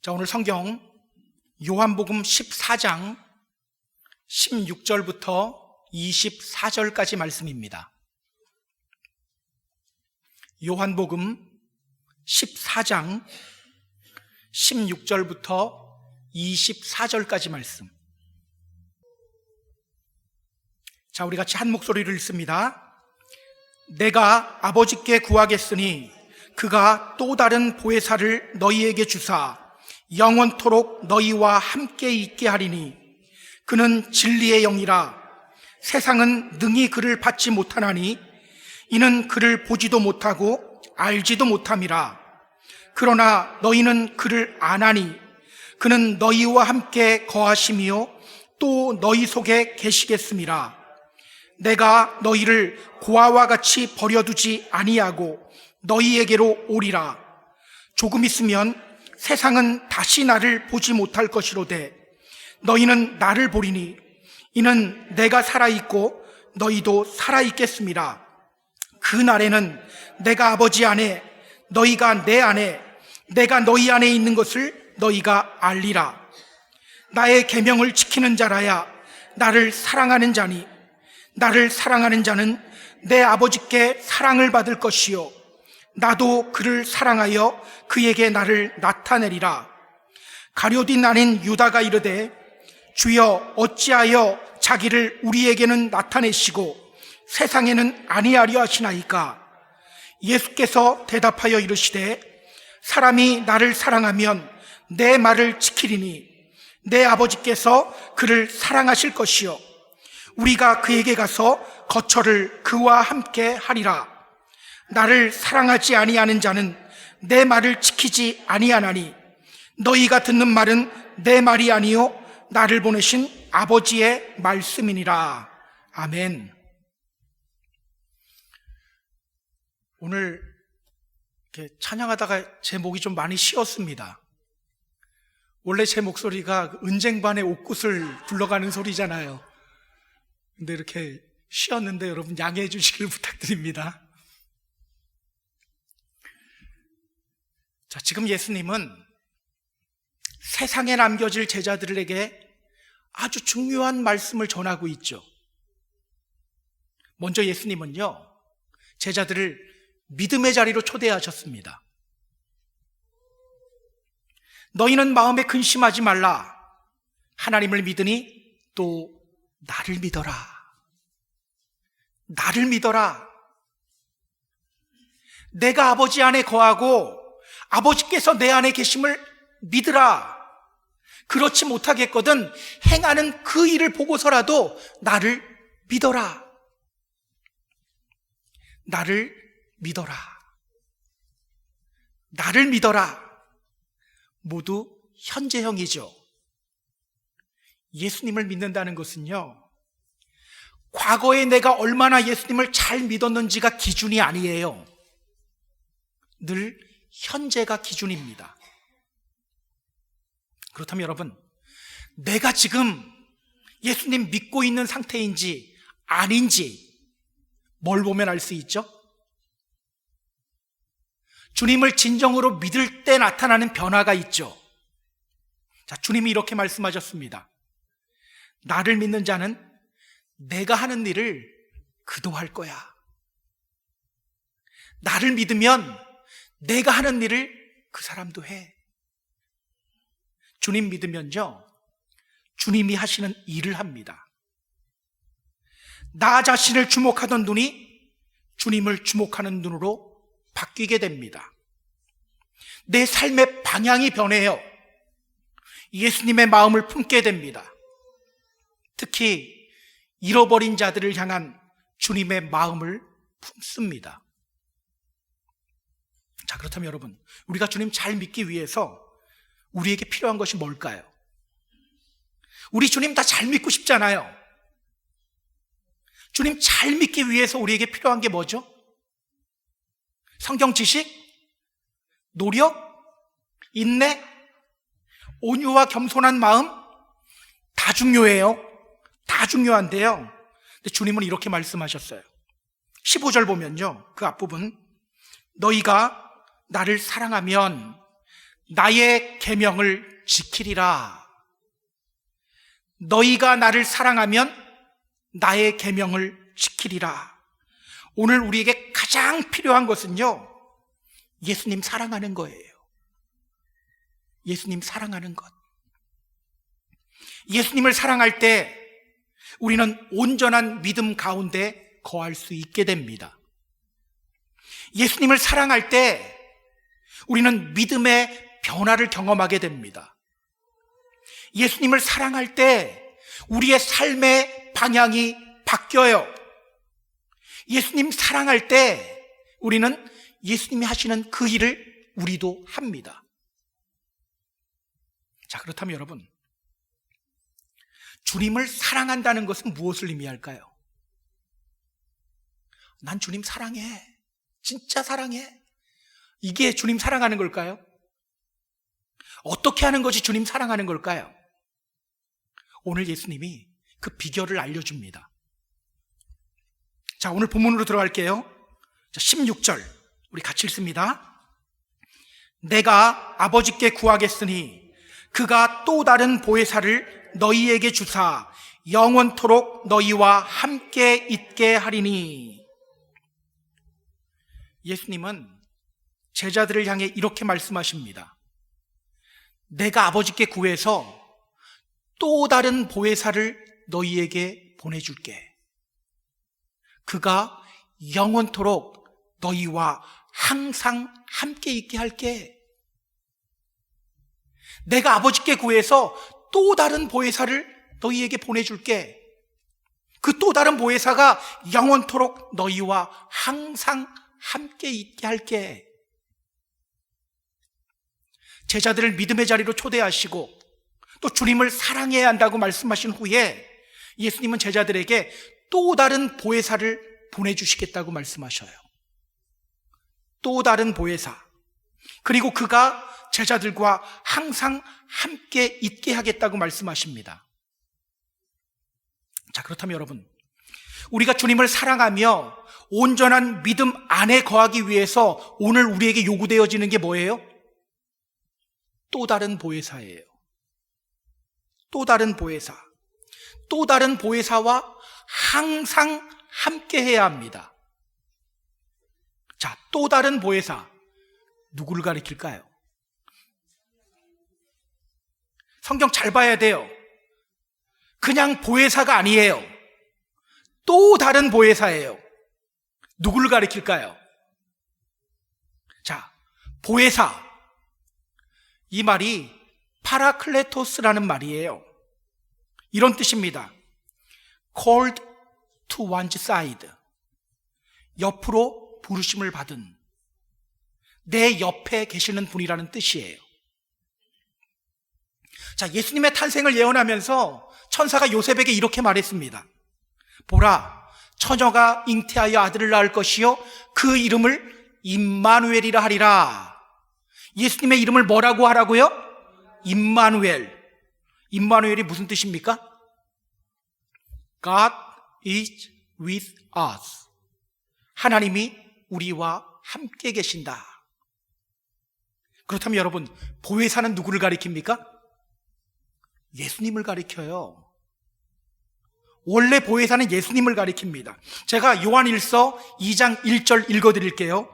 자, 오늘 성경 요한복음 14장 16절부터 24절까지 말씀입니다. 요한복음 14장 16절부터 24절까지 말씀. 자, 우리 같이 한 목소리를 읽습니다. 내가 아버지께 구하겠으니 그가 또 다른 보혜사를 너희에게 주사 영원토록 너희와 함께 있게 하리니 그는 진리의 영이라. 세상은 능히 그를 받지 못하나니 이는 그를 보지도 못하고 알지도 못함이라. 그러나 너희는 그를 아나니 그는 너희와 함께 거하시며 또 너희 속에 계시겠음이라. 내가 너희를 고아와 같이 버려두지 아니하고 너희에게로 오리라. 조금 있으면 세상은 다시 나를 보지 못할 것이로되 너희는 나를 보리니 이는 내가 살아있고 너희도 살아있겠음이라. 그 날에는 내가 아버지 안에 너희가 내 안에 내가 너희 안에 있는 것을 너희가 알리라. 나의 계명을 지키는 자라야 나를 사랑하는 자니 나를 사랑하는 자는 내 아버지께 사랑을 받을 것이요 나도 그를 사랑하여 그에게 나를 나타내리라. 가룟 아닌 유다가 이르되 주여 어찌하여 자기를 우리에게는 나타내시고 세상에는 아니하려 하시나이까. 예수께서 대답하여 이르시되 사람이 나를 사랑하면 내 말을 지키리니 내 아버지께서 그를 사랑하실 것이요 우리가 그에게 가서 거처를 그와 함께 하리라. 나를 사랑하지 아니하는 자는 내 말을 지키지 아니하나니 너희가 듣는 말은 내 말이 아니요 나를 보내신 아버지의 말씀이니라. 아멘. 오늘 이렇게 찬양하다가 제 목이 좀 많이 쉬었습니다. 원래 제 목소리가 은쟁반의 옥굿을 굴러가는 소리잖아요. 근데 이렇게 쉬었는데 여러분 양해해 주시길 부탁드립니다. 자, 지금 예수님은 세상에 남겨질 제자들에게 아주 중요한 말씀을 전하고 있죠. 먼저 예수님은요, 제자들을 믿음의 자리로 초대하셨습니다. 너희는 마음에 근심하지 말라. 하나님을 믿으니 또 나를 믿어라. 나를 믿어라. 내가 아버지 안에 거하고 아버지께서 내 안에 계심을 믿으라. 그렇지 못하겠거든 행하는 그 일을 보고서라도 나를 믿어라. 나를 믿어라. 나를 믿어라. 모두 현재형이죠. 예수님을 믿는다는 것은요, 과거에 내가 얼마나 예수님을 잘 믿었는지가 기준이 아니에요. 늘 현재가 기준입니다. 그렇다면 여러분, 내가 지금 예수님 믿고 있는 상태인지 아닌지 뭘 보면 알 수 있죠? 주님을 진정으로 믿을 때 나타나는 변화가 있죠. 자, 주님이 이렇게 말씀하셨습니다. 나를 믿는 자는 내가 하는 일을 그도 할 거야. 나를 믿으면 내가 하는 일을 그 사람도 해. 주님 믿으면요, 주님이 하시는 일을 합니다. 나 자신을 주목하던 눈이 주님을 주목하는 눈으로 바뀌게 됩니다. 내 삶의 방향이 변해요. 예수님의 마음을 품게 됩니다. 특히 잃어버린 자들을 향한 주님의 마음을 품습니다. 자, 그렇다면 여러분, 우리가 주님 잘 믿기 위해서 우리에게 필요한 것이 뭘까요? 우리 주님 다 잘 믿고 싶잖아요. 주님 잘 믿기 위해서 우리에게 필요한 게 뭐죠? 성경 지식, 노력, 인내, 온유와 겸손한 마음, 다 중요해요. 다 중요한데요. 근데 주님은 이렇게 말씀하셨어요. 15절 보면요, 그 앞부분, 너희가 나를 사랑하면 나의 계명을 지키리라. 너희가 나를 사랑하면 나의 계명을 지키리라. 오늘 우리에게 가장 필요한 것은요, 예수님 사랑하는 거예요. 예수님 사랑하는 것. 예수님을 사랑할 때 우리는 온전한 믿음 가운데 거할 수 있게 됩니다. 예수님을 사랑할 때 우리는 믿음의 변화를 경험하게 됩니다. 예수님을 사랑할 때 우리의 삶의 방향이 바뀌어요. 예수님 사랑할 때 우리는 예수님이 하시는 그 일을 우리도 합니다. 자, 그렇다면 여러분, 주님을 사랑한다는 것은 무엇을 의미할까요? 난 주님 사랑해. 진짜 사랑해. 이게 주님 사랑하는 걸까요? 어떻게 하는 것이 주님 사랑하는 걸까요? 오늘 예수님이 그 비결을 알려줍니다. 자, 오늘 본문으로 들어갈게요. 자, 16절 우리 같이 읽습니다. 내가 아버지께 구하겠으니 그가 또 다른 보혜사를 너희에게 주사 영원토록 너희와 함께 있게 하리니. 예수님은 제자들을 향해 이렇게 말씀하십니다. 내가 아버지께 구해서 또 다른 보혜사를 너희에게 보내줄게. 그가 영원토록 너희와 항상 함께 있게 할게. 내가 아버지께 구해서 또 다른 보혜사를 너희에게 보내줄게. 그 또 다른 보혜사가 영원토록 너희와 항상 함께 있게 할게. 제자들을 믿음의 자리로 초대하시고 또 주님을 사랑해야 한다고 말씀하신 후에 예수님은 제자들에게 또 다른 보혜사를 보내주시겠다고 말씀하셔요. 또 다른 보혜사. 그리고 그가 제자들과 항상 함께 있게 하겠다고 말씀하십니다. 자, 그렇다면 여러분, 우리가 주님을 사랑하며 온전한 믿음 안에 거하기 위해서 오늘 우리에게 요구되어지는 게 뭐예요? 또 다른 보혜사예요. 또 다른 보혜사. 또 다른 보혜사와 항상 함께 해야 합니다. 자, 또 다른 보혜사. 누구를 가리킬까요? 성경 잘 봐야 돼요. 그냥 보혜사가 아니에요. 또 다른 보혜사예요. 누구를 가리킬까요? 자, 보혜사. 이 말이 파라클레토스라는 말이에요. 이런 뜻입니다. called to one's side. 옆으로 부르심을 받은, 내 옆에 계시는 분이라는 뜻이에요. 자, 예수님의 탄생을 예언하면서 천사가 요셉에게 이렇게 말했습니다. 보라, 처녀가 잉태하여 아들을 낳을 것이요 그 이름을 임마누엘이라 하리라. 예수님의 이름을 뭐라고 하라고요? 임마누엘. 임마누엘이 무슨 뜻입니까? God is with us. 하나님이 우리와 함께 계신다. 그렇다면 여러분, 보혜사는 누구를 가리킵니까? 예수님을 가리켜요. 원래 보혜사는 예수님을 가리킵니다. 제가 요한일서 2장 1절 읽어드릴게요.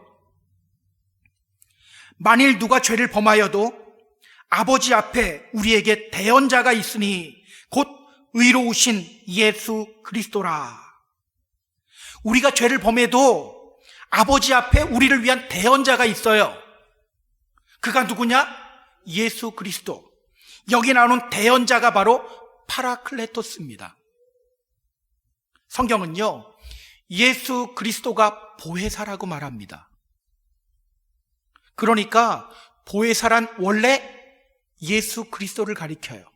만일 누가 죄를 범하여도 아버지 앞에 우리에게 대언자가 있으니 곧 의로우신 예수 그리스도라. 우리가 죄를 범해도 아버지 앞에 우리를 위한 대언자가 있어요. 그가 누구냐? 예수 그리스도. 여기 나오는 대언자가 바로 파라클레토스입니다. 성경은요, 예수 그리스도가 보혜사라고 말합니다. 그러니까 보혜사란 원래 예수 그리스도를 가리켜요.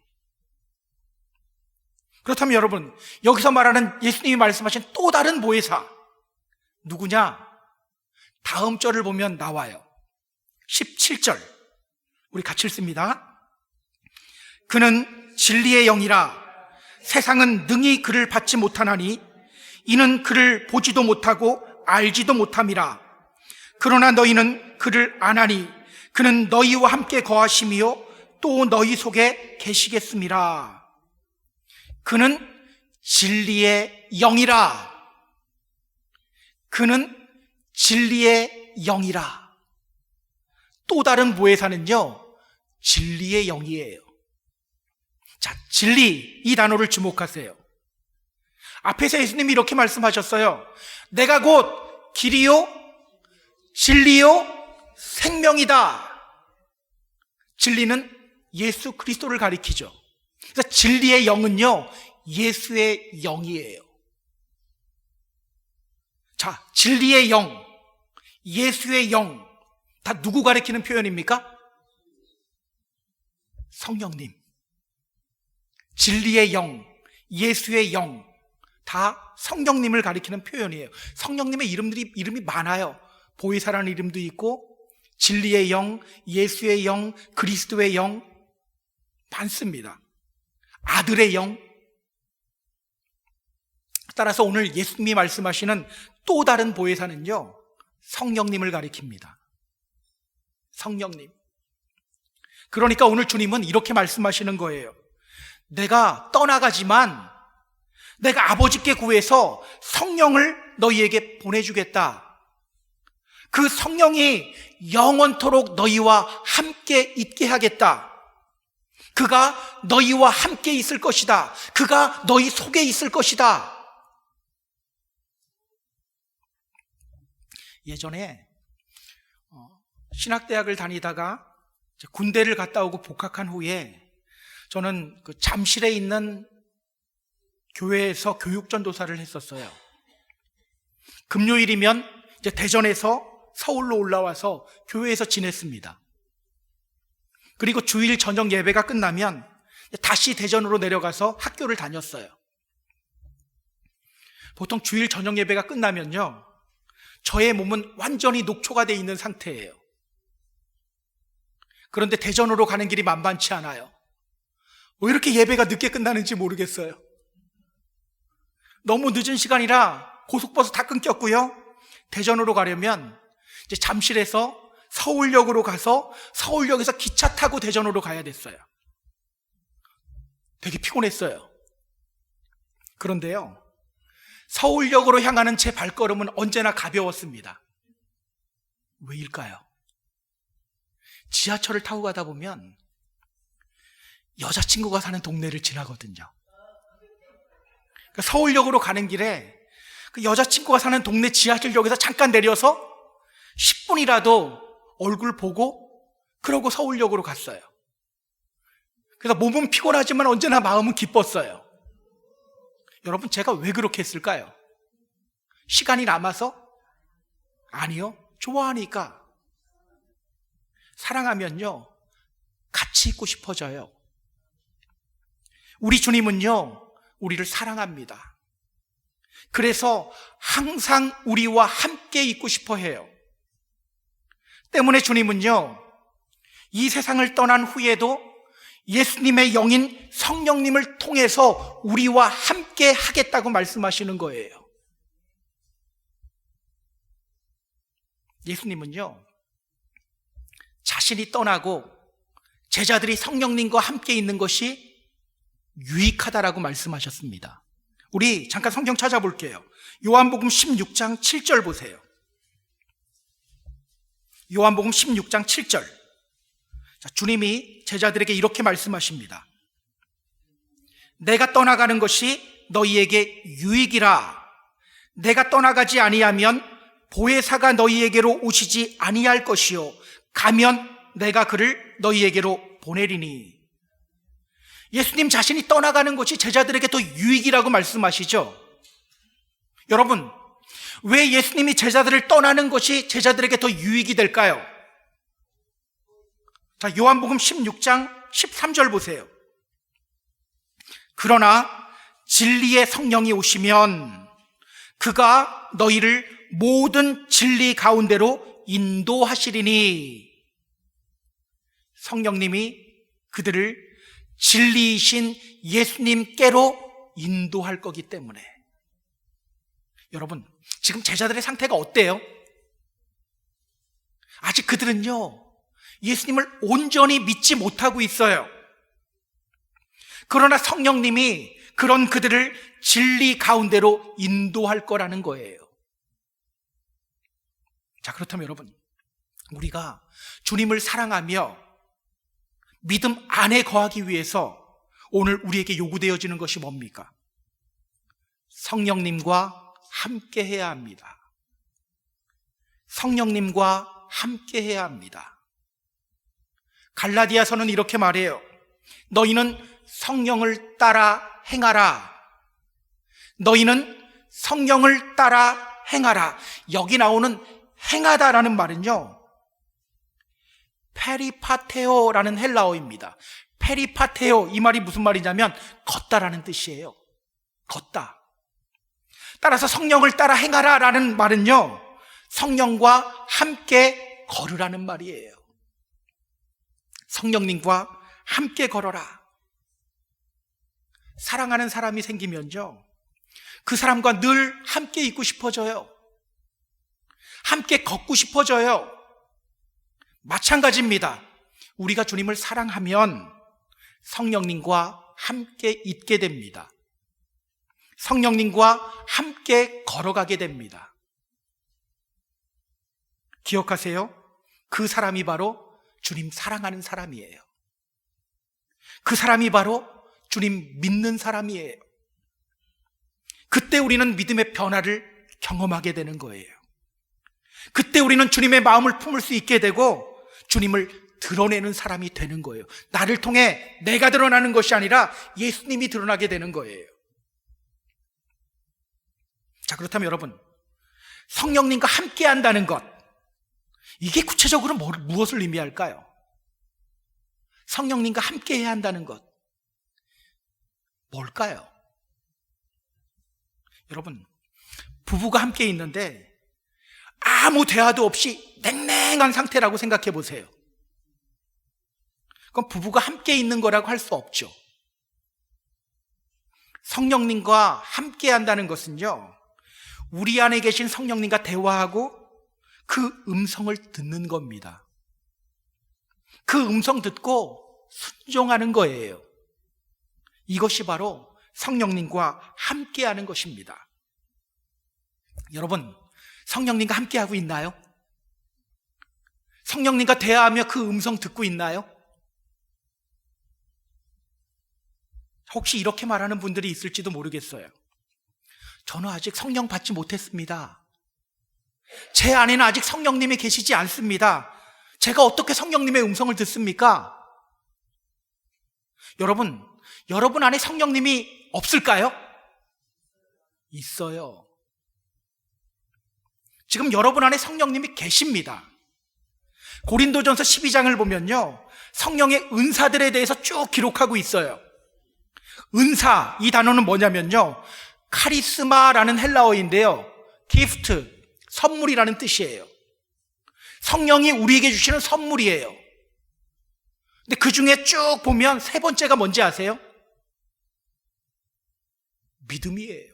그렇다면 여러분, 여기서 말하는 예수님이 말씀하신 또 다른 보혜사 누구냐? 다음 절을 보면 나와요. 17절 우리 같이 읽습니다. 그는 진리의 영이라 세상은 능히 그를 받지 못하나니 이는 그를 보지도 못하고 알지도 못함이라. 그러나 너희는 그를 아나니 그는 너희와 함께 거하심이요 또 너희 속에 계시겠음이라. 그는 진리의 영이라. 그는 진리의 영이라. 또 다른 보혜사는요 진리의 영이에요. 자, 진리, 이 단어를 주목하세요. 앞에서 예수님이 이렇게 말씀하셨어요. 내가 곧 길이요 진리요 생명이다. 진리는 예수 그리스도를 가리키죠. 그래서 진리의 영은요 예수의 영이에요. 자, 진리의 영, 예수의 영, 다 누구 가리키는 표현입니까? 성령님. 진리의 영, 예수의 영, 다 성령님을 가리키는 표현이에요. 성령님의 이름이 많아요. 보혜사라는 이름도 있고 진리의 영, 예수의 영, 그리스도의 영 많습니다. 아들의 영. 따라서 오늘 예수님이 말씀하시는 또 다른 보혜사는요 성령님을 가리킵니다. 성령님. 그러니까 오늘 주님은 이렇게 말씀하시는 거예요. 내가 떠나가지만 내가 아버지께 구해서 성령을 너희에게 보내주겠다. 그 성령이 영원토록 너희와 함께 있게 하겠다. 그가 너희와 함께 있을 것이다. 그가 너희 속에 있을 것이다. 예전에 신학대학을 다니다가 군대를 갔다 오고 복학한 후에 저는 그 잠실에 있는 교회에서 교육전도사를 했었어요. 금요일이면 이제 대전에서 서울로 올라와서 교회에서 지냈습니다. 그리고 주일 저녁 예배가 끝나면 다시 대전으로 내려가서 학교를 다녔어요. 보통 주일 저녁 예배가 끝나면요 저의 몸은 완전히 녹초가 돼 있는 상태예요. 그런데 대전으로 가는 길이 만만치 않아요. 왜 이렇게 예배가 늦게 끝나는지 모르겠어요. 너무 늦은 시간이라 고속버스 다 끊겼고요. 대전으로 가려면 이제 잠실에서 서울역으로 가서 서울역에서 기차 타고 대전으로 가야 됐어요. 되게 피곤했어요. 그런데요, 서울역으로 향하는 제 발걸음은 언제나 가벼웠습니다. 왜일까요? 지하철을 타고 가다 보면 여자친구가 사는 동네를 지나거든요. 서울역으로 가는 길에 그 여자친구가 사는 동네 지하철역에서 잠깐 내려서 10분이라도 얼굴 보고 그러고 서울역으로 갔어요. 그래서 몸은 피곤하지만 언제나 마음은 기뻤어요. 여러분, 제가 왜 그렇게 했을까요? 시간이 남아서? 아니요, 좋아하니까. 사랑하면요 같이 있고 싶어져요. 우리 주님은요 우리를 사랑합니다. 그래서 항상 우리와 함께 있고 싶어 해요. 때문에 주님은요 이 세상을 떠난 후에도 예수님의 영인 성령님을 통해서 우리와 함께 하겠다고 말씀하시는 거예요. 예수님은요 자신이 떠나고 제자들이 성령님과 함께 있는 것이 유익하다라고 말씀하셨습니다. 우리 잠깐 성경 찾아볼게요. 요한복음 16장 7절 보세요. 요한복음 16장 7절. 자, 주님이 제자들에게 이렇게 말씀하십니다. 내가 떠나가는 것이 너희에게 유익이라. 내가 떠나가지 아니하면 보혜사가 너희에게로 오시지 아니할 것이요 가면 내가 그를 너희에게로 보내리니. 예수님 자신이 떠나가는 것이 제자들에게 더 유익이라고 말씀하시죠. 여러분, 왜 예수님이 제자들을 떠나는 것이 제자들에게 더 유익이 될까요? 자, 요한복음 16장 13절 보세요. 그러나 진리의 성령이 오시면 그가 너희를 모든 진리 가운데로 인도하시리니. 성령님이 그들을 진리이신 예수님께로 인도할 거기 때문에. 여러분, 지금 제자들의 상태가 어때요? 아직 그들은요, 예수님을 온전히 믿지 못하고 있어요. 그러나 성령님이 그런 그들을 진리 가운데로 인도할 거라는 거예요. 자, 그렇다면 여러분, 우리가 주님을 사랑하며 믿음 안에 거하기 위해서 오늘 우리에게 요구되어지는 것이 뭡니까? 성령님과 함께 해야 합니다. 성령님과 함께 해야 합니다. 갈라디아서는 이렇게 말해요. 너희는 성령을 따라 행하라. 너희는 성령을 따라 행하라. 여기 나오는 행하다라는 말은요, 페리파테오라는 헬라어입니다. 페리파테오, 이 말이 무슨 말이냐면 걷다라는 뜻이에요. 걷다. 따라서 성령을 따라 행하라 라는 말은요, 성령과 함께 걸으라는 말이에요. 성령님과 함께 걸어라. 사랑하는 사람이 생기면요, 그 사람과 늘 함께 있고 싶어져요. 함께 걷고 싶어져요. 마찬가지입니다. 우리가 주님을 사랑하면 성령님과 함께 있게 됩니다. 성령님과 함께 걸어가게 됩니다. 기억하세요. 그 사람이 바로 주님 사랑하는 사람이에요. 그 사람이 바로 주님 믿는 사람이에요. 그때 우리는 믿음의 변화를 경험하게 되는 거예요. 그때 우리는 주님의 마음을 품을 수 있게 되고 주님을 드러내는 사람이 되는 거예요. 나를 통해 내가 드러나는 것이 아니라 예수님이 드러나게 되는 거예요. 자, 그렇다면 여러분, 성령님과 함께 한다는 것, 이게 구체적으로 무엇을 의미할까요? 성령님과 함께 해야 한다는 것, 뭘까요? 여러분, 부부가 함께 있는데 아무 대화도 없이 냉랭한 상태라고 생각해 보세요. 그럼 부부가 함께 있는 거라고 할 수 없죠. 성령님과 함께 한다는 것은요, 우리 안에 계신 성령님과 대화하고 그 음성을 듣는 겁니다. 그 음성 듣고 순종하는 거예요. 이것이 바로 성령님과 함께 하는 것입니다. 여러분, 성령님과 함께하고 있나요? 성령님과 대화하며 그 음성 듣고 있나요? 혹시 이렇게 말하는 분들이 있을지도 모르겠어요. 저는 아직 성령 받지 못했습니다. 제 안에는 아직 성령님이 계시지 않습니다. 제가 어떻게 성령님의 음성을 듣습니까? 여러분 안에 성령님이 없을까요? 있어요. 지금 여러분 안에 성령님이 계십니다. 고린도전서 12장을 보면요, 성령의 은사들에 대해서 쭉 기록하고 있어요. 은사, 이 단어는 뭐냐면요, 카리스마라는 헬라어인데요, 기프트, 선물이라는 뜻이에요. 성령이 우리에게 주시는 선물이에요. 근데 그 중에 쭉 보면 세 번째가 뭔지 아세요? 믿음이에요.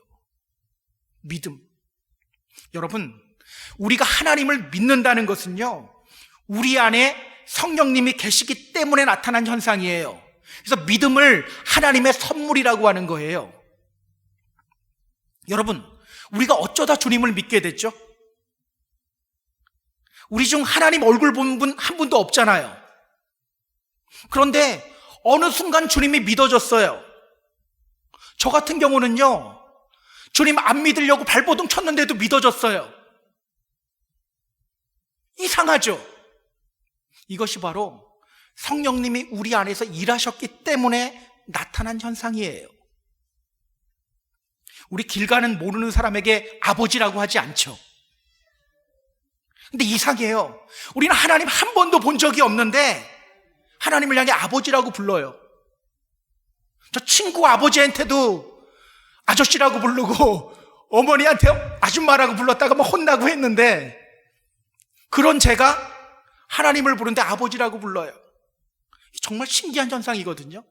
믿음. 여러분, 우리가 하나님을 믿는다는 것은요, 우리 안에 성령님이 계시기 때문에 나타난 현상이에요. 그래서 믿음을 하나님의 선물이라고 하는 거예요. 여러분, 우리가 어쩌다 주님을 믿게 됐죠? 우리 중 하나님 얼굴 본 분 한 분도 없잖아요. 그런데 어느 순간 주님이 믿어졌어요. 저 같은 경우는요, 주님 안 믿으려고 발버둥 쳤는데도 믿어졌어요. 이상하죠? 이것이 바로 성령님이 우리 안에서 일하셨기 때문에 나타난 현상이에요. 우리 길 가는 모르는 사람에게 아버지라고 하지 않죠. 근데 이상해요. 우리는 하나님 한 번도 본 적이 없는데 하나님을 향해 아버지라고 불러요. 저 친구 아버지한테도 아저씨라고 부르고 어머니한테 아줌마라고 불렀다가 막 혼나고 했는데, 그런 제가 하나님을 부르는데 아버지라고 불러요. 정말 신기한 현상이거든요.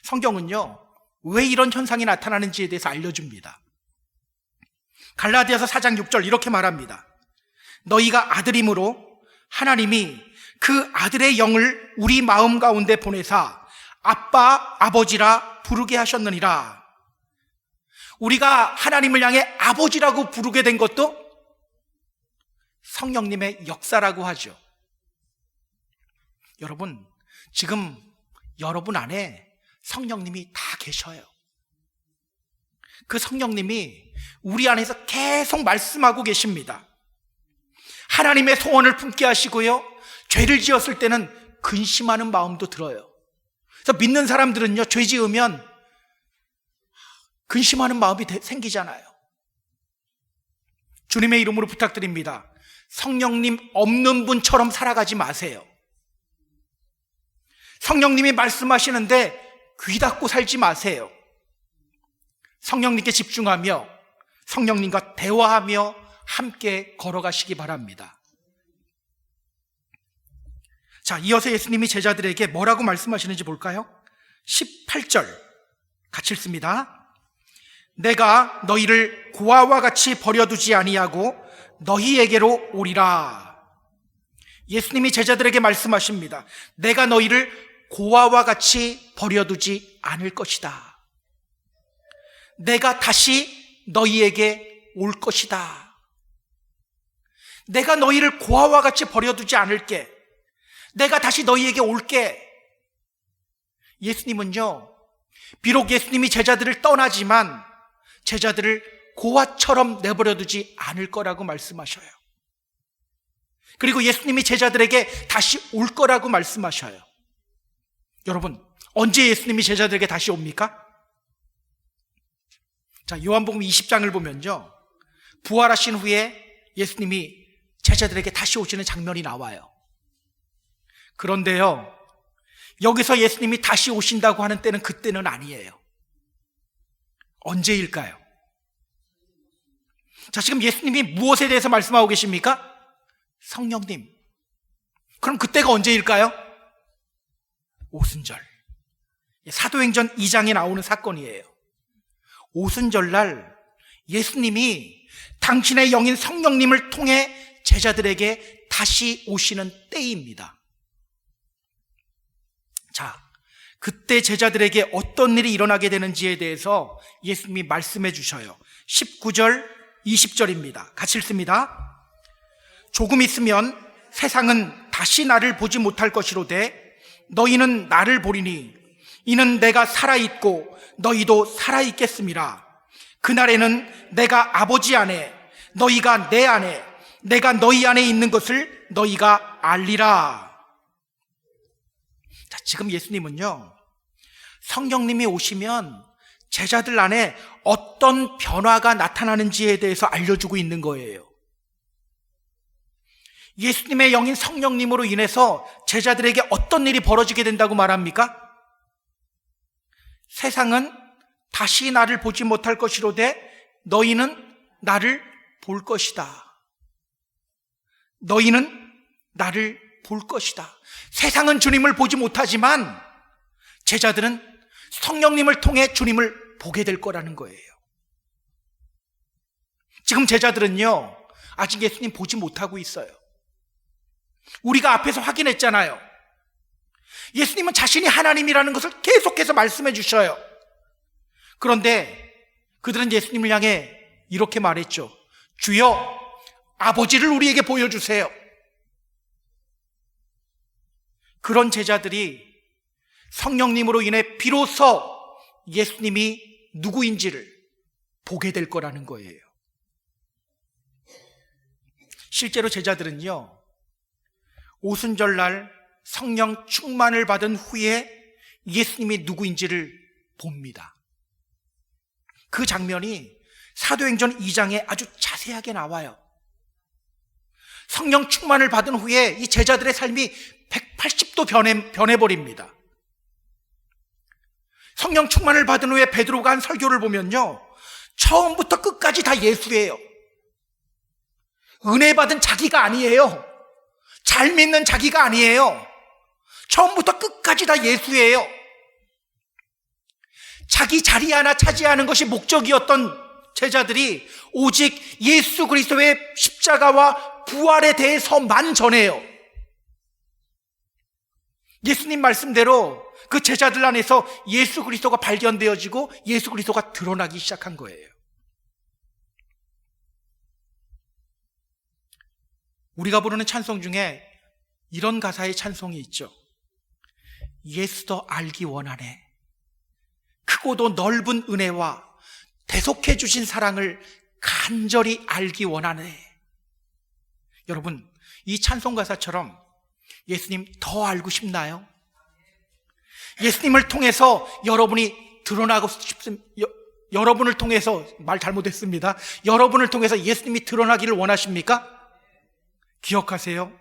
성경은요, 왜 이런 현상이 나타나는지에 대해서 알려줍니다. 갈라디아서 4장 6절 이렇게 말합니다. 너희가 아들이므로 하나님이 그 아들의 영을 우리 마음 가운데 보내사 아빠, 아버지라 부르게 하셨느니라. 우리가 하나님을 향해 아버지라고 부르게 된 것도 성령님의 역사라고 하죠. 여러분, 지금 여러분 안에 성령님이 다 계셔요. 그 성령님이 우리 안에서 계속 말씀하고 계십니다. 하나님의 소원을 품게 하시고요, 죄를 지었을 때는 근심하는 마음도 들어요. 그래서 믿는 사람들은요, 죄 지으면 근심하는 마음이 생기잖아요. 주님의 이름으로 부탁드립니다. 성령님 없는 분처럼 살아가지 마세요. 성령님이 말씀하시는데 귀 닫고 살지 마세요. 성령님께 집중하며 성령님과 대화하며 함께 걸어가시기 바랍니다. 자, 이어서 예수님이 제자들에게 뭐라고 말씀하시는지 볼까요? 18절 같이 읽습니다. 내가 너희를 고아와 같이 버려두지 아니하고 너희에게로 오리라. 예수님이 제자들에게 말씀하십니다. 내가 너희를 고아와 같이 버려두지 않을 것이다. 내가 다시 너희에게 올 것이다. 내가 너희를 고아와 같이 버려두지 않을게. 내가 다시 너희에게 올게. 예수님은요, 비록 예수님이 제자들을 떠나지만 제자들을 고아처럼 내버려두지 않을 거라고 말씀하셔요. 그리고 예수님이 제자들에게 다시 올 거라고 말씀하셔요. 여러분, 언제 예수님이 제자들에게 다시 옵니까? 자, 요한복음 20장을 보면요, 부활하신 후에 예수님이 제자들에게 다시 오시는 장면이 나와요. 그런데요, 여기서 예수님이 다시 오신다고 하는 때는 그때는 아니에요. 언제일까요? 자, 지금 예수님이 무엇에 대해서 말씀하고 계십니까? 성령님. 그럼 그때가 언제일까요? 오순절. 사도행전 2장에 나오는 사건이에요. 오순절날 예수님이 당신의 영인 성령님을 통해 제자들에게 다시 오시는 때입니다. 자, 그때 제자들에게 어떤 일이 일어나게 되는지에 대해서 예수님이 말씀해 주셔요. 19절, 20절입니다. 같이 읽습니다. 조금 있으면 세상은 다시 나를 보지 못할 것이로되 너희는 나를 보리니 이는 내가 살아있고 너희도 살아있겠음이라. 그날에는 내가 아버지 안에 너희가 내 안에 내가 너희 안에 있는 것을 너희가 알리라. 자, 지금 예수님은요, 성령님이 오시면 제자들 안에 어떤 변화가 나타나는지에 대해서 알려주고 있는 거예요. 예수님의 영인 성령님으로 인해서 제자들에게 어떤 일이 벌어지게 된다고 말합니까? 세상은 다시 나를 보지 못할 것이로되 너희는 나를 볼 것이다. 너희는 나를 볼 것이다. 세상은 주님을 보지 못하지만 제자들은 성령님을 통해 주님을 보게 될 거라는 거예요. 지금 제자들은요, 아직 예수님 보지 못하고 있어요. 우리가 앞에서 확인했잖아요. 예수님은 자신이 하나님이라는 것을 계속해서 말씀해 주셔요. 그런데 그들은 예수님을 향해 이렇게 말했죠. 주여, 아버지를 우리에게 보여주세요. 그런 제자들이 성령님으로 인해 비로소 예수님이 누구인지를 보게 될 거라는 거예요. 실제로 제자들은요, 오순절날 성령 충만을 받은 후에 예수님이 누구인지를 봅니다. 그 장면이 사도행전 2장에 아주 자세하게 나와요. 성령 충만을 받은 후에 이 제자들의 삶이 180도 변해버립니다. 성령 충만을 받은 후에 베드로가 한 설교를 보면요, 처음부터 끝까지 다 예수예요. 은혜 받은 자기가 아니에요. 잘 믿는 자기가 아니에요. 처음부터 끝까지 다 예수예요. 자기 자리 하나 차지하는 것이 목적이었던 제자들이 오직 예수 그리스도의 십자가와 부활에 대해서만 전해요. 예수님 말씀대로 그 제자들 안에서 예수 그리스도가 발견되어지고 예수 그리스도가 드러나기 시작한 거예요. 우리가 부르는 찬송 중에 이런 가사의 찬송이 있죠. 예수 더 알기 원하네. 크고도 넓은 은혜와 대속해 주신 사랑을 간절히 알기 원하네. 여러분, 이 찬송 가사처럼 예수님 더 알고 싶나요? 예수님을 통해서 여러분이 드러나고 싶습니다. 여러분을 통해서, 말 잘못했습니다. 여러분을 통해서 예수님이 드러나기를 원하십니까? 기억하세요.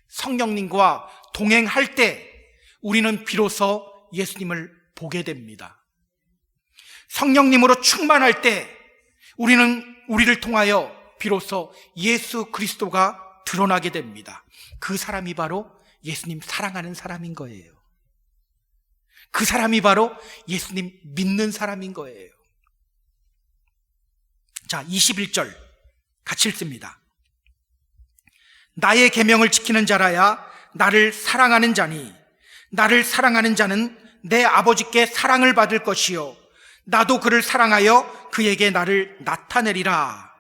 성령님과 동행할 때 우리는 비로소 예수님을 보게 됩니다. 성령님으로 충만할 때 우리를 통하여 비로소 예수 그리스도가 드러나게 됩니다. 그 사람이 바로 예수님 사랑하는 사람인 거예요. 그 사람이 바로 예수님 믿는 사람인 거예요. 자, 21절 같이 읽습니다. 나의 계명을 지키는 자라야 나를 사랑하는 자니 나를 사랑하는 자는 내 아버지께 사랑을 받을 것이요 나도 그를 사랑하여 그에게 나를 나타내리라.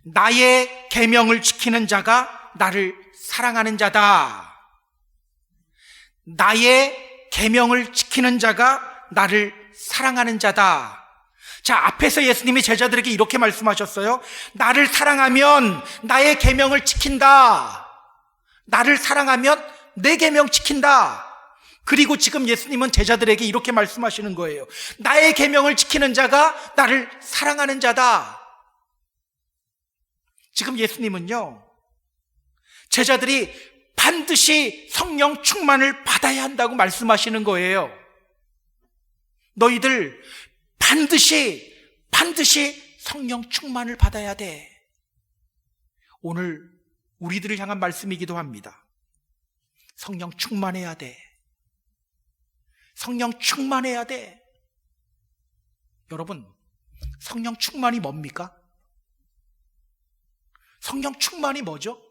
나의 계명을 지키는 자가 나를 사랑하는 자다. 나의 계명을 지키는 자가 나를 사랑하는 자다. 자, 앞에서 예수님이 제자들에게 이렇게 말씀하셨어요. 나를 사랑하면 나의 계명을 지킨다. 나를 사랑하면 내 계명 지킨다. 그리고 지금 예수님은 제자들에게 이렇게 말씀하시는 거예요. 나의 계명을 지키는 자가 나를 사랑하는 자다. 지금 예수님은요, 제자들이 반드시 성령 충만을 받아야 한다고 말씀하시는 거예요. 너희들 반드시 성령 충만을 받아야 돼. 오늘 우리들을 향한 말씀이기도 합니다. 성령 충만해야 돼. 성령 충만해야 돼. 여러분, 성령 충만이 뭡니까? 성령 충만이 뭐죠?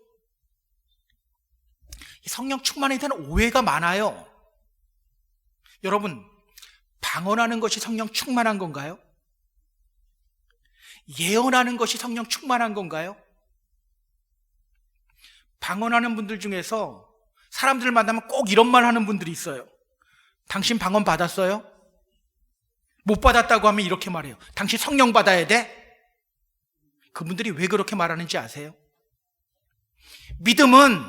성령 충만에 대한 오해가 많아요. 여러분, 방언하는 것이 성령 충만한 건가요? 예언하는 것이 성령 충만한 건가요? 방언하는 분들 중에서 사람들을 만나면 꼭 이런 말 하는 분들이 있어요. 당신 방언 받았어요? 못 받았다고 하면 이렇게 말해요. 당신 성령 받아야 돼? 그분들이 왜 그렇게 말하는지 아세요? 믿음은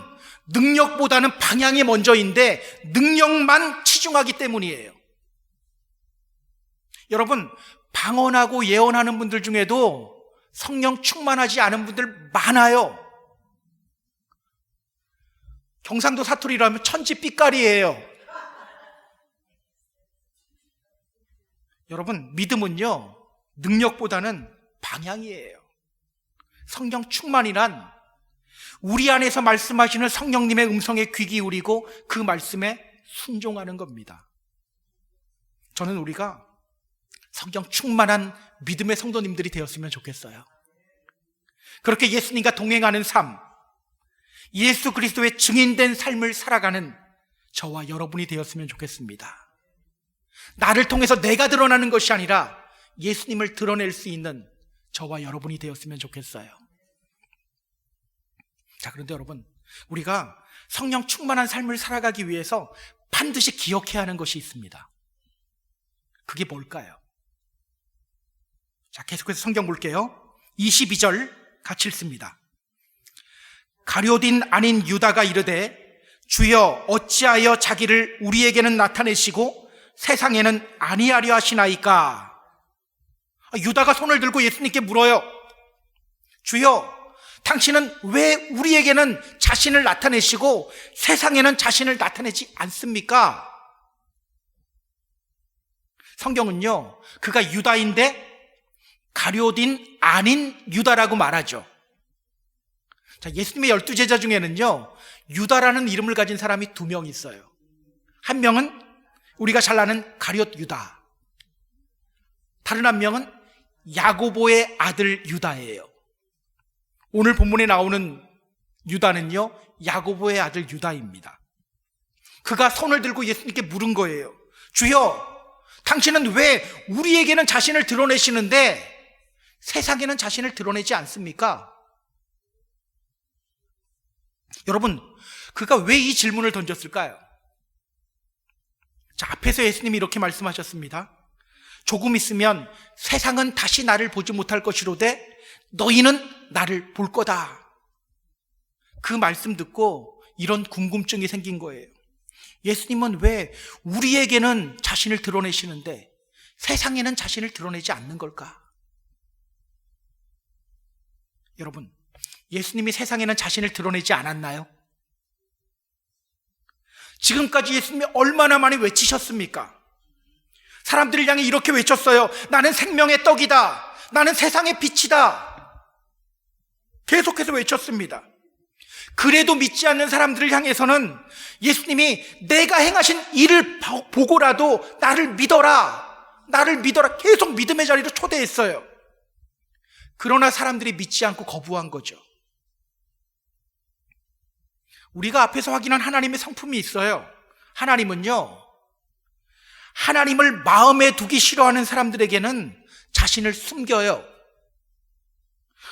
능력보다는 방향이 먼저인데 능력만 치중하기 때문이에요. 여러분, 방언하고 예언하는 분들 중에도 성령 충만하지 않은 분들 많아요. 경상도 사투리라면 천지빛깔이에요. 여러분, 믿음은요, 능력보다는 방향이에요. 성령 충만이란 우리 안에서 말씀하시는 성령님의 음성에 귀 기울이고 그 말씀에 순종하는 겁니다. 저는 우리가 성령 충만한 믿음의 성도님들이 되었으면 좋겠어요. 그렇게 예수님과 동행하는 삶, 예수 그리스도의 증인된 삶을 살아가는 저와 여러분이 되었으면 좋겠습니다. 나를 통해서 내가 드러나는 것이 아니라 예수님을 드러낼 수 있는 저와 여러분이 되었으면 좋겠어요. 자, 그런데 여러분, 우리가 성령 충만한 삶을 살아가기 위해서 반드시 기억해야 하는 것이 있습니다. 그게 뭘까요? 자, 계속해서 성경 볼게요. 22절 같이 읽습니다. 가룟 아닌 유다가 이르되 주여 어찌하여 자기를 우리에게는 나타내시고 세상에는 아니하려 하시나이까. 유다가 손을 들고 예수님께 물어요. 주여, 당신은 왜 우리에게는 자신을 나타내시고 세상에는 자신을 나타내지 않습니까? 성경은요, 그가 유다인데 가룟 아닌 유다라고 말하죠. 자, 예수님의 12제자 중에는요, 유다라는 이름을 가진 사람이 2명 있어요. 한 명은 우리가 잘 아는 가룟 유다, 다른 한 명은 야고보의 아들 유다예요. 오늘 본문에 나오는 유다는요, 야고보의 아들 유다입니다. 그가 손을 들고 예수님께 물은 거예요. 주여, 당신은 왜 우리에게는 자신을 드러내시는데 세상에는 자신을 드러내지 않습니까? 여러분, 그가 왜 이 질문을 던졌을까요? 자, 앞에서 예수님이 이렇게 말씀하셨습니다. 조금 있으면 세상은 다시 나를 보지 못할 것이로되 너희는 나를 볼 거다. 그 말씀 듣고 이런 궁금증이 생긴 거예요. 예수님은 왜 우리에게는 자신을 드러내시는데 세상에는 자신을 드러내지 않는 걸까? 여러분, 예수님이 세상에는 자신을 드러내지 않았나요? 지금까지 예수님이 얼마나 많이 외치셨습니까? 사람들을 향해 이렇게 외쳤어요. 나는 생명의 떡이다. 나는 세상의 빛이다. 계속해서 외쳤습니다. 그래도 믿지 않는 사람들을 향해서는 예수님이 내가 행하신 일을 보고라도 나를 믿어라. 나를 믿어라. 계속 믿음의 자리로 초대했어요. 그러나 사람들이 믿지 않고 거부한 거죠. 우리가 앞에서 확인한 하나님의 성품이 있어요. 하나님은요, 하나님을 마음에 두기 싫어하는 사람들에게는 자신을 숨겨요.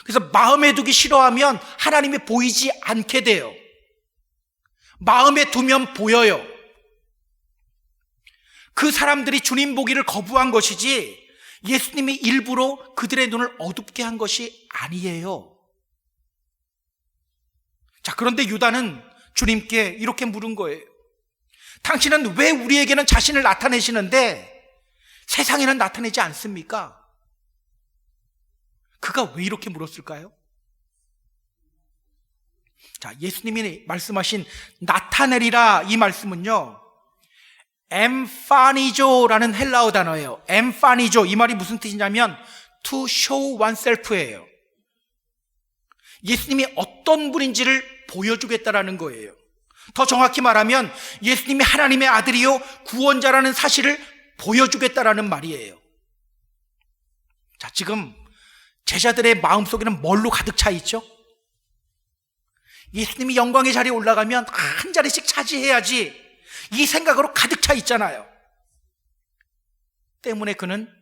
그래서 마음에 두기 싫어하면 하나님이 보이지 않게 돼요. 마음에 두면 보여요. 그 사람들이 주님 보기를 거부한 것이지 예수님이 일부러 그들의 눈을 어둡게 한 것이 아니에요. 자, 그런데 유다는 주님께 이렇게 물은 거예요. 당신은 왜 우리에게는 자신을 나타내시는데 세상에는 나타내지 않습니까? 그가 왜 이렇게 물었을까요? 자, 예수님이 말씀하신 나타내리라, 이 말씀은요, 엠파니조라는 헬라어 단어예요. 엠파니조, 이 말이 무슨 뜻이냐면 to show oneself예요. 예수님이 어떤 분인지를 보여주겠다라는 거예요. 더 정확히 말하면 예수님이 하나님의 아들이요 구원자라는 사실을 보여주겠다라는 말이에요. 자, 지금 제자들의 마음속에는 뭘로 가득 차 있죠? 예수님이 영광의 자리에 올라가면 한 자리씩 차지해야지, 이 생각으로 가득 차 있잖아요. 때문에 그는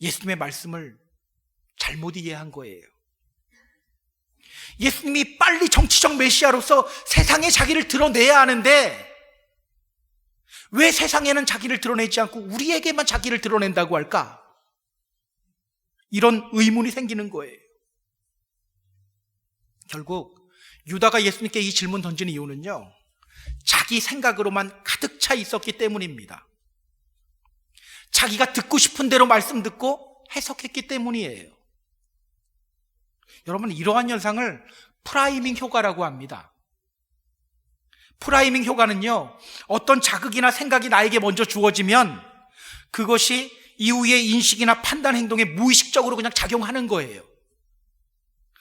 예수님의 말씀을 잘못 이해한 거예요. 예수님이 빨리 정치적 메시아로서 세상에 자기를 드러내야 하는데 왜 세상에는 자기를 드러내지 않고 우리에게만 자기를 드러낸다고 할까? 이런 의문이 생기는 거예요. 결국 유다가 예수님께 이 질문 던진 이유는요, 자기 생각으로만 가득 차 있었기 때문입니다. 자기가 듣고 싶은 대로 말씀 듣고 해석했기 때문이에요. 여러분, 이러한 현상을 프라이밍 효과라고 합니다. 프라이밍 효과는요, 어떤 자극이나 생각이 나에게 먼저 주어지면 그것이 이후의 인식이나 판단 행동에 무의식적으로 그냥 작용하는 거예요.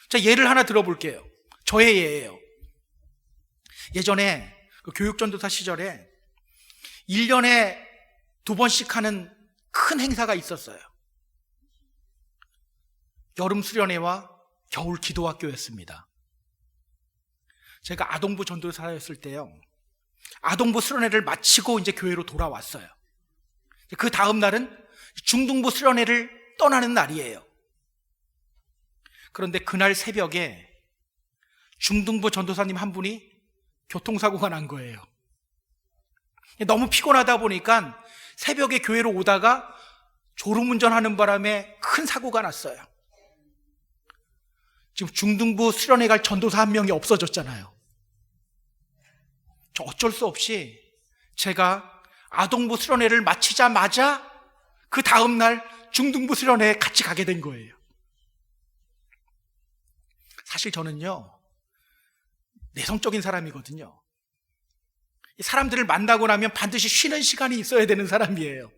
자, 예를 하나 들어볼게요. 저의 예예요. 예전에 그 교육전도사 시절에 1년에 2번씩 하는 큰 행사가 있었어요. 여름 수련회와 겨울 기도학교였습니다. 제가 아동부 전도사였을 때요, 아동부 수련회를 마치고 이제 교회로 돌아왔어요. 그 다음 날은 중등부 수련회를 떠나는 날이에요. 그런데 그날 새벽에 중등부 전도사님 한 분이 교통사고가 난 거예요. 너무 피곤하다 보니까 새벽에 교회로 오다가 졸음운전하는 바람에 큰 사고가 났어요. 지금 중등부 수련회 갈 전도사 한 명이 없어졌잖아요. 저 어쩔 수 없이 제가 아동부 수련회를 마치자마자 그 다음날 중등부 수련회에 같이 가게 된 거예요. 사실 저는요, 내성적인 사람이거든요. 사람들을 만나고 나면 반드시 쉬는 시간이 있어야 되는 사람이에요.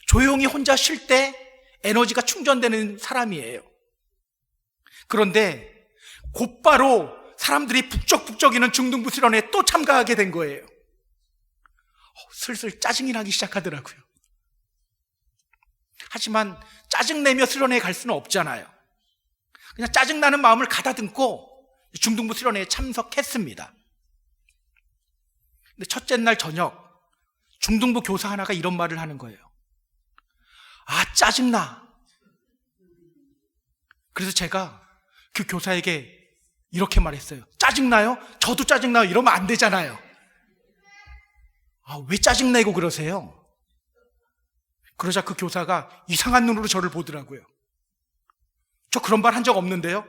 조용히 혼자 쉴 때 에너지가 충전되는 사람이에요. 그런데 곧바로 사람들이 북적북적이는 중등부 수련회에 또 참가하게 된 거예요. 슬슬 짜증이 나기 시작하더라고요. 하지만 짜증내며 수련회에 갈 수는 없잖아요. 그냥 짜증나는 마음을 가다듬고 중등부 수련회에 참석했습니다. 근데 첫째 날 저녁 중등부 교사 하나가 이런 말을 하는 거예요. 아, 짜증나. 그래서 제가 그 교사에게 이렇게 말했어요. 짜증나요? 저도 짜증나요. 이러면 안 되잖아요. 아, 왜 짜증내고 그러세요? 그러자 그 교사가 이상한 눈으로 저를 보더라고요. 저 그런 말 한 적 없는데요?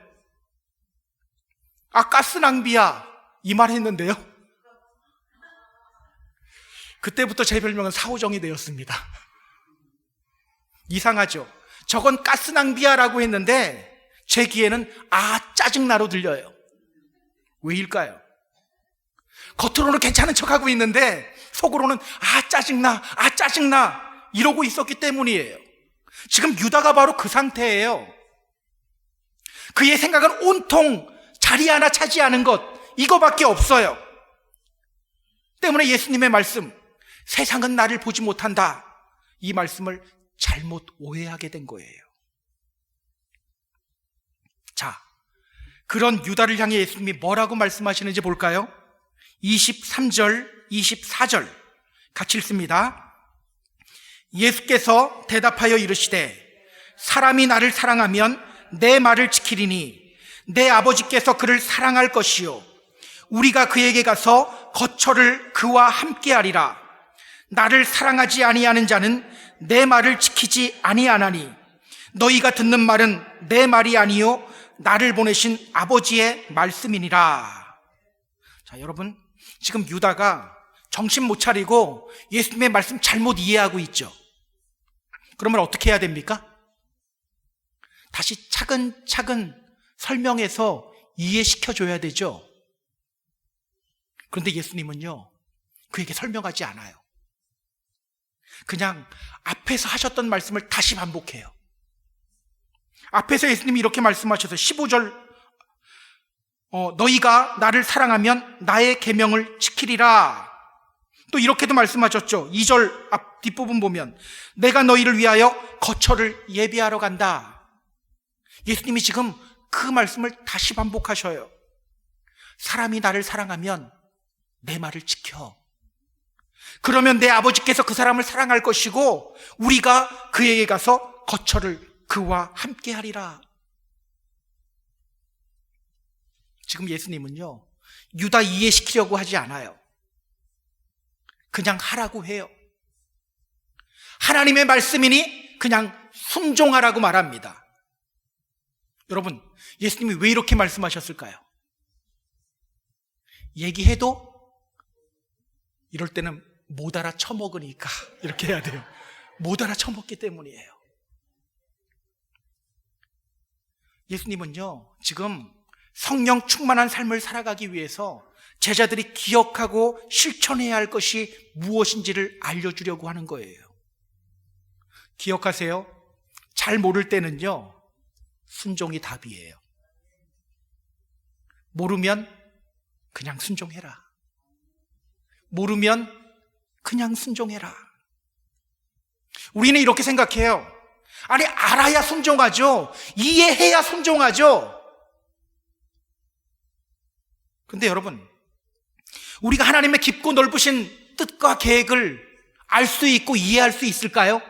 아, 가스 낭비야. 이 말 했는데요? 그때부터 제 별명은 사오정이 되었습니다. 이상하죠? 저건 가스 낭비야 라고 했는데 제 귀에는 아, 짜증나로 들려요. 왜일까요? 겉으로는 괜찮은 척하고 있는데 속으로는 아, 짜증나, 아, 짜증나 이러고 있었기 때문이에요. 지금 유다가 바로 그 상태예요. 그의 생각은 온통 자리 하나 차지하는 것, 이거밖에 없어요. 때문에 예수님의 말씀, 세상은 나를 보지 못한다, 이 말씀을 잘못 오해하게 된 거예요. 자, 그런 유다를 향해 예수님이 뭐라고 말씀하시는지 볼까요? 23절, 24절 같이 읽습니다. 예수께서 대답하여 이르시되 사람이 나를 사랑하면 내 말을 지키리니 내 아버지께서 그를 사랑할 것이요 우리가 그에게 가서 거처를 그와 함께하리라. 나를 사랑하지 아니하는 자는 내 말을 지키지 아니하나니 너희가 듣는 말은 내 말이 아니요 나를 보내신 아버지의 말씀이니라. 자, 여러분, 지금 유다가 정신 못 차리고 예수님의 말씀 잘못 이해하고 있죠. 그러면 어떻게 해야 됩니까? 다시 차근차근 설명해서 이해시켜줘야 되죠. 그런데 예수님은요, 그에게 설명하지 않아요. 그냥 앞에서 하셨던 말씀을 다시 반복해요. 앞에서 예수님이 이렇게 말씀하셔서 15절 너희가 나를 사랑하면 나의 계명을 지키리라. 또 이렇게도 말씀하셨죠. 2절 앞 뒷부분 보면 내가 너희를 위하여 거처를 예비하러 간다. 예수님이 지금 그 말씀을 다시 반복하셔요. 사람이 나를 사랑하면 내 말을 지켜. 그러면 내 아버지께서 그 사람을 사랑할 것이고 우리가 그에게 가서 거처를 그와 함께 하리라. 지금 예수님은요, 유다 이해시키려고 하지 않아요. 그냥 하라고 해요. 하나님의 말씀이니 그냥 순종하라고 말합니다. 여러분, 예수님이 왜 이렇게 말씀하셨을까요? 얘기해도 이럴 때는 못 알아 처먹으니까 이렇게 해야 돼요. 못 알아 처먹기 때문이에요. 예수님은요, 지금 성령 충만한 삶을 살아가기 위해서 제자들이 기억하고 실천해야 할 것이 무엇인지를 알려주려고 하는 거예요. 기억하세요. 잘 모를 때는요, 순종이 답이에요. 모르면 그냥 순종해라. 모르면 그냥 순종해라. 우리는 이렇게 생각해요. 아니, 알아야 순종하죠. 이해해야 순종하죠. 근데 여러분, 우리가 하나님의 깊고 넓으신 뜻과 계획을 알 수 있고 이해할 수 있을까요?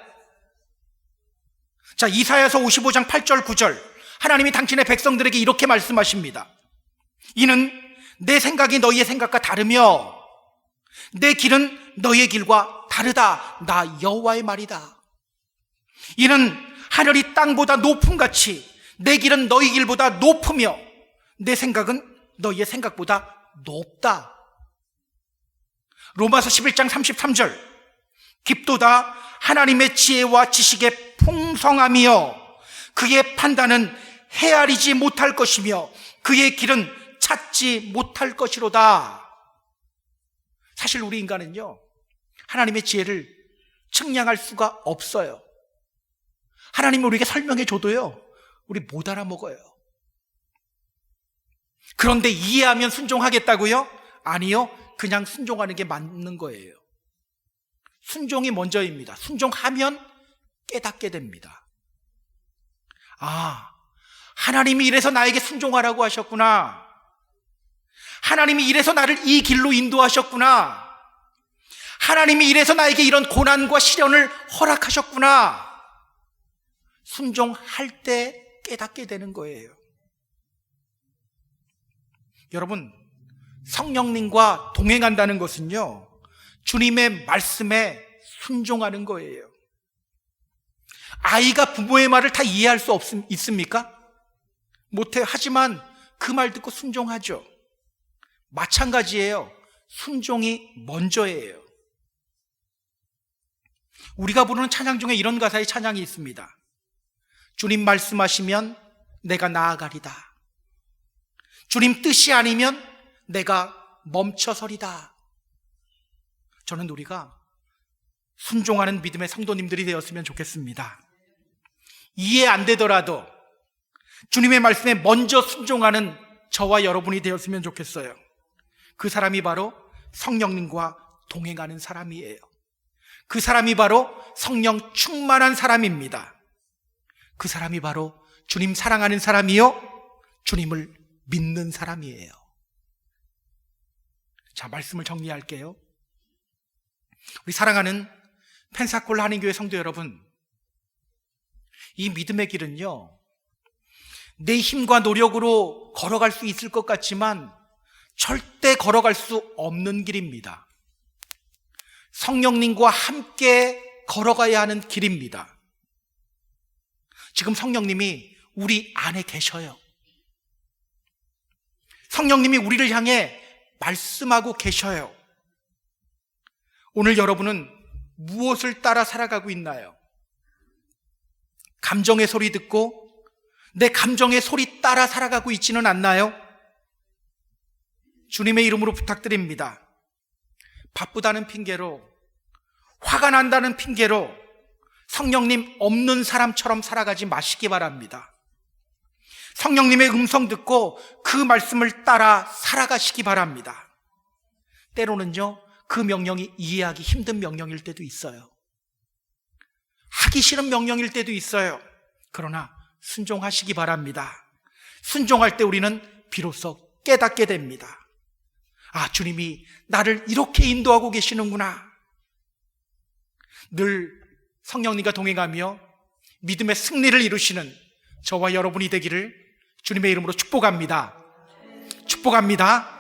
자, 이사야서 55장 8절 9절 하나님이 당신의 백성들에게 이렇게 말씀하십니다. 이는 내 생각이 너희의 생각과 다르며 내 길은 너희의 길과 다르다. 나 여호와의 말이다. 이는 하늘이 땅보다 높음같이 내 길은 너희 길보다 높으며 내 생각은 너희의 생각보다 높다. 로마서 11장 33절 깊도다 하나님의 지혜와 지식의 풍성함이여 그의 판단은 헤아리지 못할 것이며 그의 길은 찾지 못할 것이로다. 사실 우리 인간은요, 하나님의 지혜를 측량할 수가 없어요. 하나님이 우리에게 설명해 줘도요, 우리 못 알아먹어요. 그런데 이해하면 순종하겠다고요? 아니요, 그냥 순종하는 게 맞는 거예요. 순종이 먼저입니다. 순종하면 깨닫게 됩니다. 아, 하나님이 이래서 나에게 순종하라고 하셨구나. 하나님이 이래서 나를 이 길로 인도하셨구나. 하나님이 이래서 나에게 이런 고난과 시련을 허락하셨구나. 순종할 때 깨닫게 되는 거예요. 여러분, 성령님과 동행한다는 것은요, 주님의 말씀에 순종하는 거예요. 아이가 부모의 말을 다 이해할 수 있습니까? 못해요. 하지만 그 말 듣고 순종하죠. 마찬가지예요. 순종이 먼저예요. 우리가 부르는 찬양 중에 이런 가사의 찬양이 있습니다. 주님 말씀하시면 내가 나아가리다. 주님 뜻이 아니면 내가 멈춰서리다. 저는 우리가 순종하는 믿음의 성도님들이 되었으면 좋겠습니다. 이해 안 되더라도 주님의 말씀에 먼저 순종하는 저와 여러분이 되었으면 좋겠어요. 그 사람이 바로 성령님과 동행하는 사람이에요. 그 사람이 바로 성령 충만한 사람입니다. 그 사람이 바로 주님 사랑하는 사람이요, 주님을 믿는 사람이에요. 자, 말씀을 정리할게요. 우리 사랑하는 펜사콜 한인교회 성도 여러분, 이 믿음의 길은요, 내 힘과 노력으로 걸어갈 수 있을 것 같지만 절대 걸어갈 수 없는 길입니다. 성령님과 함께 걸어가야 하는 길입니다. 지금 성령님이 우리 안에 계셔요. 성령님이 우리를 향해 말씀하고 계셔요. 오늘 여러분은 무엇을 따라 살아가고 있나요? 감정의 소리 듣고 내 감정의 소리 따라 살아가고 있지는 않나요? 주님의 이름으로 부탁드립니다. 바쁘다는 핑계로, 화가 난다는 핑계로 성령님 없는 사람처럼 살아가지 마시기 바랍니다. 성령님의 음성 듣고 그 말씀을 따라 살아가시기 바랍니다. 때로는요, 그 명령이 이해하기 힘든 명령일 때도 있어요. 하기 싫은 명령일 때도 있어요. 그러나 순종하시기 바랍니다. 순종할 때 우리는 비로소 깨닫게 됩니다. 아, 주님이 나를 이렇게 인도하고 계시는구나. 늘 성령님과 동행하며 믿음의 승리를 이루시는 저와 여러분이 되기를 주님의 이름으로 축복합니다. 축복합니다.